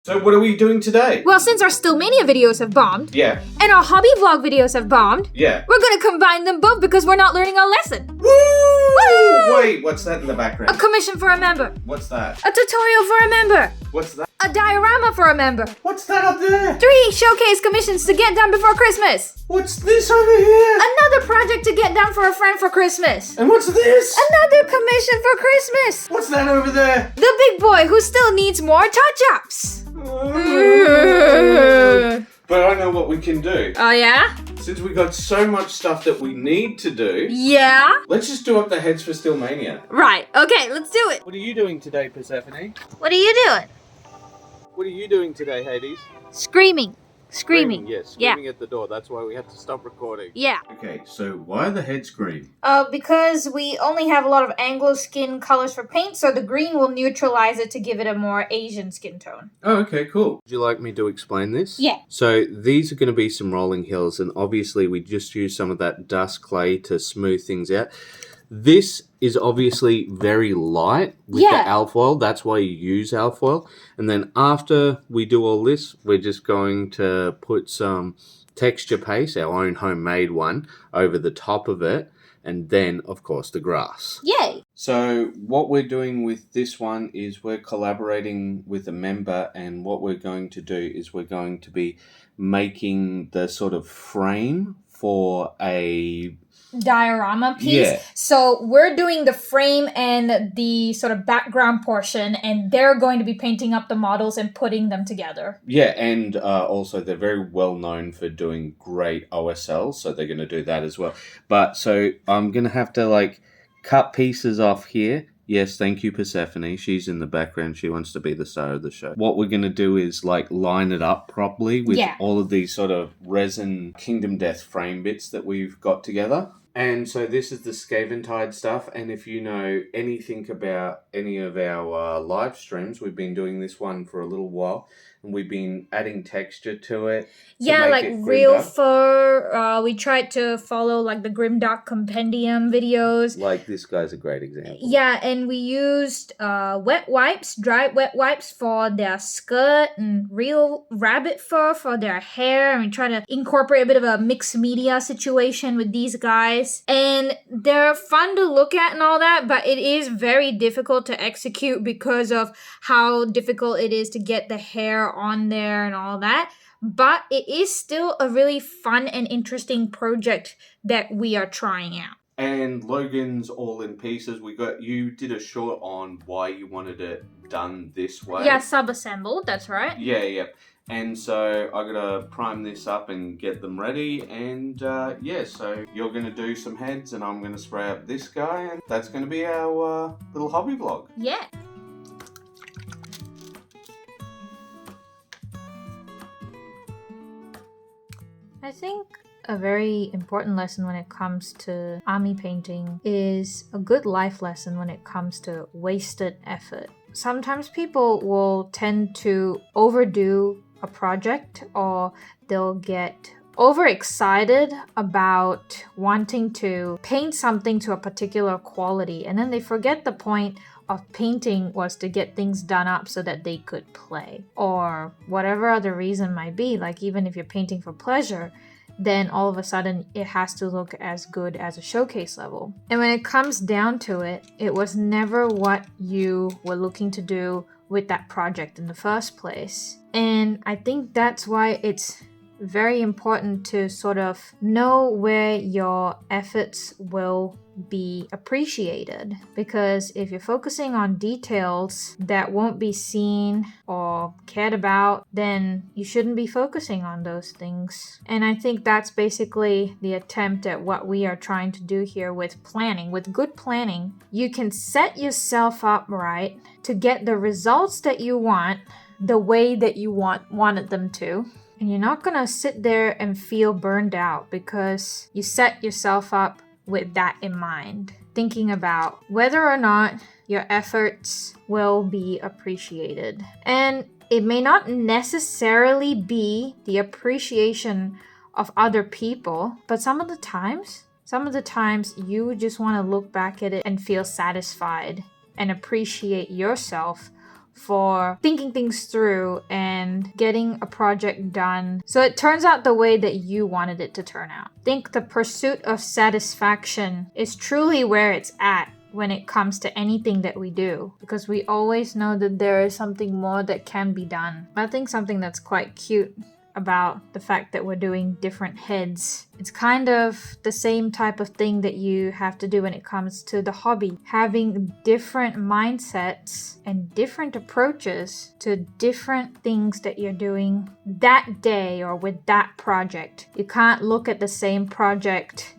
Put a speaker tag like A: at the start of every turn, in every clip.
A: So what are we doing today?
B: Well, since our Stillmania videos have bombed,
A: Yeah.
B: and our hobby vlog videos have bombed,
A: Yeah.
B: we're gonna combine them both because we're not learning our lesson.
A: Woo!
B: Woo!
A: Wait, what's that in the
B: A
A: background?
B: commission for a member.
A: What's that?
B: A tutorial for a member.
A: What's that?
B: A diorama for a member.
A: What's that up there?
B: 3 showcase commissions to get done before Christmas.
A: What's this over here?
B: Another project to get done for a friend for Christmas.
A: And what's this?
B: Another commission for Christmas.
A: What's that over there?
B: The big boy who still needs more touch-ups.
A: But I know what we can do.
B: Oh yeah?
A: Since we got so much stuff that we need to do,
B: Yeah?
A: let's just do up the heads for Stillmania.
B: Right, okay, let's do it.
A: What are you doing today, Persephone?
B: What are you doing?
A: What are you doing today, Hades?
B: Screaming.
A: Yes,
B: Yeah.
A: screaming at the door. That's why we had to stop recording.
B: Yeah.
A: Okay, so why are the heads green?
B: Because we only have a lot of Anglo skin colors for paint, so the green will neutralize it to give it a more Asian skin tone.
A: Oh, okay, cool. Would you like me to explain this?
B: Yeah.
A: So these are going to be some rolling hills, and obviously we just use some of that dust clay to smooth things out. This is obviously very light with the alfoil. That's why you use alfoil. And then after we do all this, we're just going to put some texture paste, our own homemade one, over the top of it. And then, of course, the grass.
B: Yay!
A: So what we're doing with this one is we're collaborating with a member, and what we're going to do is we're going to be making the sort of frame for a
B: diorama piece.
A: Yeah.
B: So we're doing the frame and the sort of background portion, and they're going to be painting up the models and putting them together.
A: Yeah, and also they're very well known for doing great OSLs, so they're going to do that as well. But so I'm going to have to cut pieces off here. Yes, thank you, Persephone. She's in the background. She wants to be the star of the show. What we're going to do is line it up properly with all of these sort of resin Kingdom Death frame bits that we've got together. And so this is the Scaventide stuff, and if you know anything about any of our live streams, we've been doing this one for a little while, and we've been adding texture to it.
B: Yeah, like real fur. We tried to follow the Grimdark Compendium videos.
A: Like this guy's a great example.
B: Yeah, and we used wet wipes, dried wet wipes for their skirt, and real rabbit fur for their hair, and we try to incorporate a bit of a mixed media situation with these guys. And they're fun to look at and all that, but it is very difficult to execute because of how difficult it is to get the hair on there and all that. But it is still a really fun and interesting project that we are trying out.
A: And Logan's all in pieces. You did a short on why you wanted it done this way.
B: Yeah, sub-assembled, that's right.
A: Yeah. And so I gotta prime this up and get them ready, and so you're gonna do some heads and I'm gonna spray up this guy, and that's gonna be our little hobby vlog.
B: Yeah. I think a very important lesson when it comes to army painting is a good life lesson when it comes to wasted effort. Sometimes people will tend to overdo a project, or they'll get overexcited about wanting to paint something to a particular quality, and then they forget the point of painting was to get things done up so that they could play, or whatever other reason might be. Like, even if you're painting for pleasure, then all of a sudden it has to look as good as a showcase level. And when it comes down to it, it was never what you were looking to do with that project in the first place. And I think that's why it's very important to sort of know where your efforts will be appreciated, because if you're focusing on details that won't be seen or cared about, then you shouldn't be focusing on those things. And I think that's basically the attempt at what we are trying to do here with planning. With good planning, you can set yourself up right to get the results that you want the way that you wanted them to. And you're not gonna sit there and feel burned out because you set yourself up with that in mind, thinking about whether or not your efforts will be appreciated. And it may not necessarily be the appreciation of other people, but some of the times you just want to look back at it and feel satisfied and appreciate yourself for thinking things through and getting a project done so it turns out the way that you wanted it to turn out. I think the pursuit of satisfaction is truly where it's at when it comes to anything that we do, because we always know that there is something more that can be done. I think something that's quite cute about the fact that we're doing different heads, it's kind of the same type of thing that you have to do when it comes to the hobby. Having different mindsets and different approaches to different things that you're doing that day or with that project. You can't look at the same project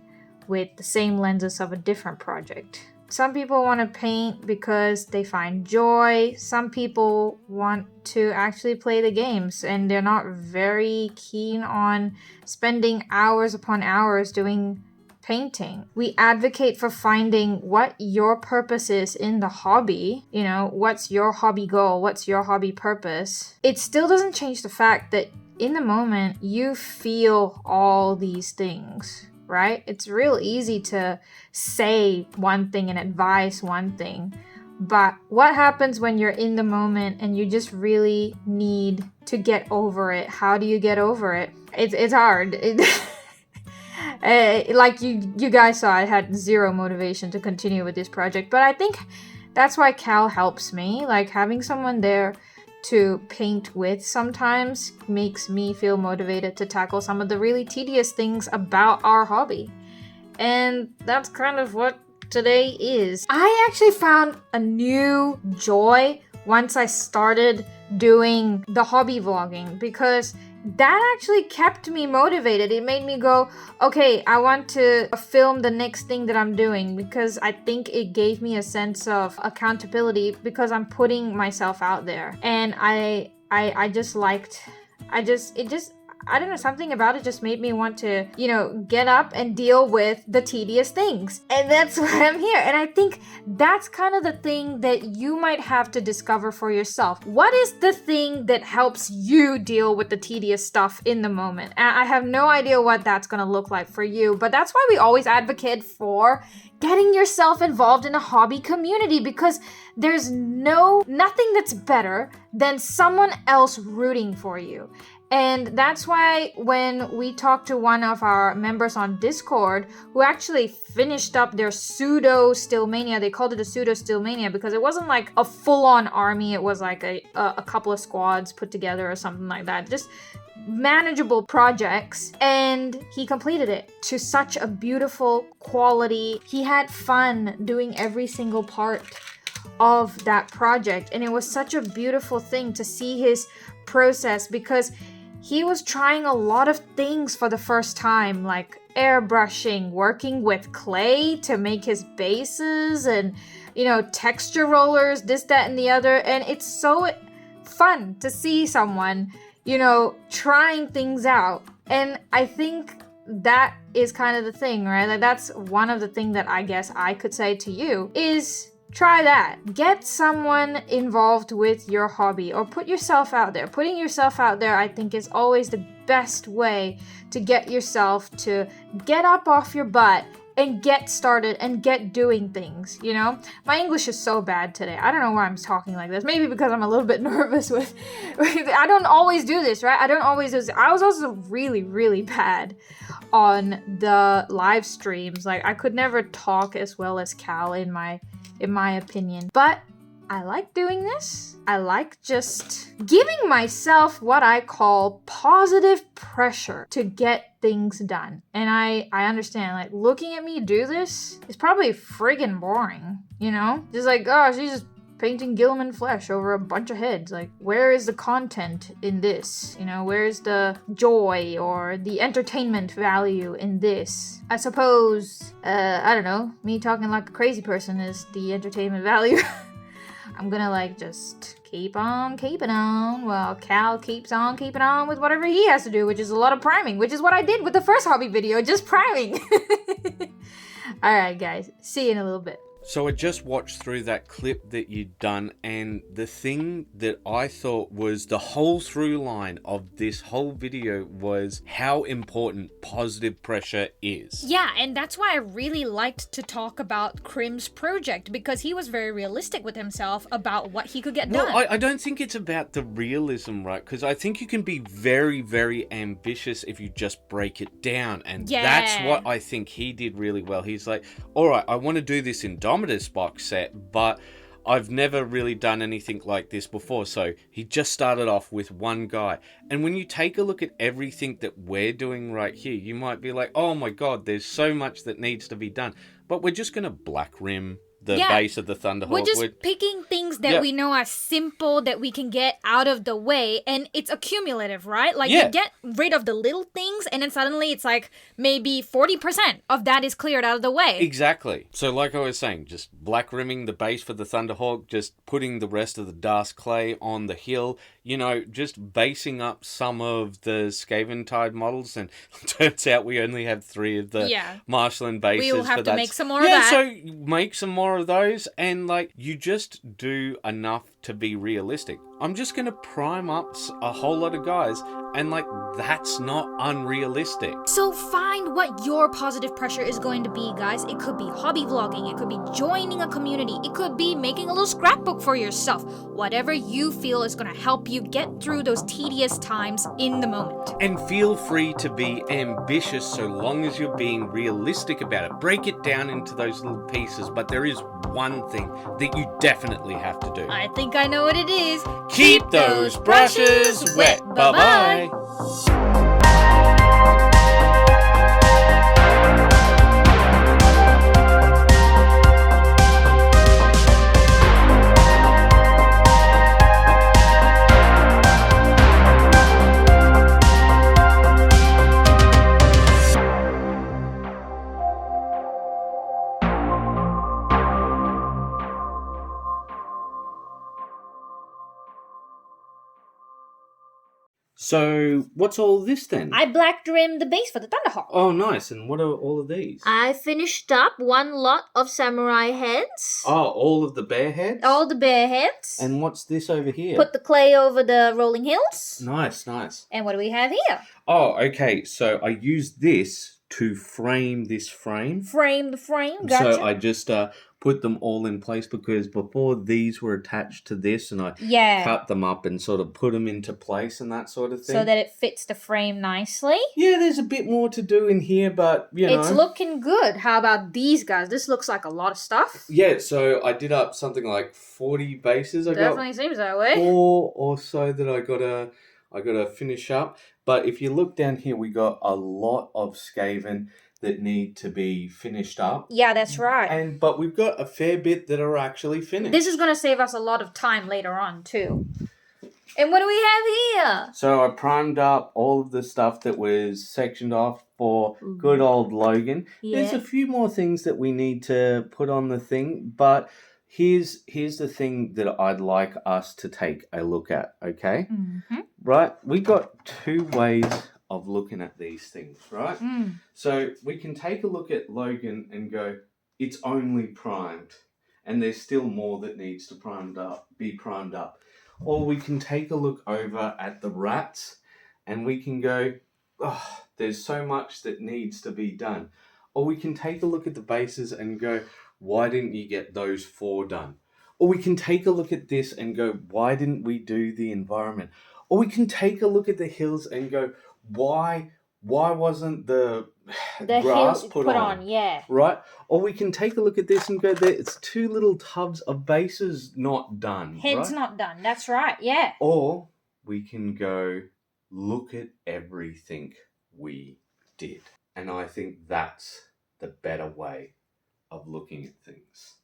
B: with the same lenses of a different project. Some people want to paint because they find joy. Some people want to actually play the games and they're not very keen on spending hours upon hours doing painting. We advocate for finding what your purpose is in the hobby. You know, what's your hobby goal? What's your hobby purpose? It still doesn't change the fact that in the moment you feel all these things. Right? It's real easy to say one thing and advise one thing. But what happens when you're in the moment and you just really need to get over it? How do you get over it? It's hard. Like you guys saw, I had zero motivation to continue with this project. But I think that's why Cal helps me. Like having someone there to paint with sometimes makes me feel motivated to tackle some of the really tedious things about our hobby. And that's kind of what today is. I actually found a new joy once I started doing the hobby vlogging, because that actually kept me motivated. It made me go, okay, I want to film the next thing that I'm doing, because I think it gave me a sense of accountability because I'm putting myself out there. And I don't know, something about it just made me want to, get up and deal with the tedious things. And that's why I'm here. And I think that's kind of the thing that you might have to discover for yourself. What is the thing that helps you deal with the tedious stuff in the moment? And I have no idea what that's going to look like for you, but that's why we always advocate for getting yourself involved in a hobby community, because there's nothing that's better than someone else rooting for you. And that's why when we talked to one of our members on Discord who actually finished up their pseudo Stillmania, they called it a pseudo Stillmania because it wasn't like a full-on army, it was like a couple of squads put together or something like that. Just manageable projects, and he completed it to such a beautiful quality. He had fun doing every single part of that project, and it was such a beautiful thing to see his process, because he was trying a lot of things for the first time, like airbrushing, working with clay to make his bases, and texture rollers, this, that, and the other. And it's so fun to see someone trying things out. And I think that is kind of the thing, right? Like that's one of the things that I guess I could say to you is try that. Get someone involved with your hobby, or put yourself out there. Putting yourself out there, I think, is always the best way to get yourself to get up off your butt and get started and get doing things, My English is so bad today. I don't know why I'm talking like this. Maybe because I'm a little bit nervous with I don't always do this, right? I don't always do this. I was also really, really bad on the live streams. Like I could never talk as well as Cal in my opinion. But I like doing this. I like just giving myself what I call positive pressure to get things done. And I understand, like, looking at me do this is probably friggin' boring, Just like, oh, she's just painting Gilman flesh over a bunch of heads. Like, where is the content in this? Where's the joy or the entertainment value in this? I suppose, I don't know, me talking like a crazy person is the entertainment value. I'm gonna just keep on keeping on while Cal keeps on keeping on with whatever he has to do, which is a lot of priming, which is what I did with the first hobby video, just priming. Alright guys, see you in a little bit.
A: So I just watched through that clip that you'd done, and the thing that I thought was the whole through line of this whole video was how important positive pressure is.
B: Yeah, and that's why I really liked to talk about Krim's project, because he was very realistic with himself about what he could get done.
A: Well, I don't think it's about the realism, right? Because I think you can be very, very ambitious if you just break it down. And that's what I think he did really well. He's like, all right, I want to do this Indomitus box set, but I've never really done anything like this before. So he just started off with one guy. And when you take a look at everything that we're doing right here, you might be like, oh my God, there's so much that needs to be done. But we're just going to black rim the base of the Thunderhawk.
B: We're just picking things that we know are simple, that we can get out of the way, and it's accumulative, right? Like, you get rid of the little things, and then suddenly it's like maybe 40% of that is cleared out of the way.
A: Exactly. So like I was saying, just black rimming the base for the Thunderhawk, just putting the rest of the Dark Clay on the hill, you know, just basing up some of the Skaventide models, and it turns out we only have 3 of the Marshland bases.
B: We'll have to make some more of that.
A: So make some more of those, and like, you just do enough to be realistic. I'm just going to prime up a whole lot of guys, and like, that's not unrealistic.
B: So find what your positive pressure is going to be, guys. It could be hobby vlogging, it could be joining a community, it could be making a little scrapbook for yourself. Whatever you feel is going to help you get through those tedious times in the moment.
A: And feel free to be ambitious so long as you're being realistic about it. Break it down into those little pieces, but there is one thing that you definitely have to do.
B: I think I know what it is.
A: Keep those brushes wet. Bye-bye. So, what's all this then?
B: I black rimmed the base for the Thunderhawk.
A: Oh, nice. And what are all of these?
B: I finished up one lot of samurai heads.
A: Oh, all of the bear heads?
B: All the bear heads.
A: And what's this over here?
B: Put the clay over the rolling hills.
A: Nice, nice.
B: And what do we have here?
A: Oh, okay. So I used this to frame this frame.
B: Frame the frame, gotcha.
A: So I just put them all in place, because before these were attached to this, and I cut them up and sort of put them into place and that sort of thing.
B: So that it fits the frame nicely.
A: Yeah, there's a bit more to do in here, but you know.
B: It's looking good. How about these guys? This looks like a lot of stuff.
A: Yeah, so I did up something like 40 bases.
B: Definitely seems that way.
A: 4 or so that I gotta finish up. But if you look down here, we got a lot of Skaven that need to be finished up.
B: Yeah, that's right.
A: But we've got a fair bit that are actually finished.
B: This is going to save us a lot of time later on, too. And what do we have here?
A: So I primed up all of the stuff that was sectioned off for good old Logan.
B: Yeah.
A: There's a few more things that we need to put on the thing, but here's the thing that I'd like us to take a look at, okay?
B: Mm-hmm.
A: Right? We got 2 ways of looking at these things, right? So we can take a look at Logan and go, it's only primed, and there's still more that needs to be primed up. Or we can take a look over at the rats, and we can go, oh, there's so much that needs to be done. Or we can take a look at the bases and go, why didn't you get those 4 done? Or we can take a look at this and go, why didn't we do the environment? Or we can take a look at the hills and go, why wasn't the grass put on?
B: Yeah.
A: Right? Or we can take a look at this and go, it's 2 little tubs of bases not done.
B: Heads
A: right?
B: not done. That's right, yeah.
A: Or we can go, look at everything we did. And I think that's the better way of looking at things.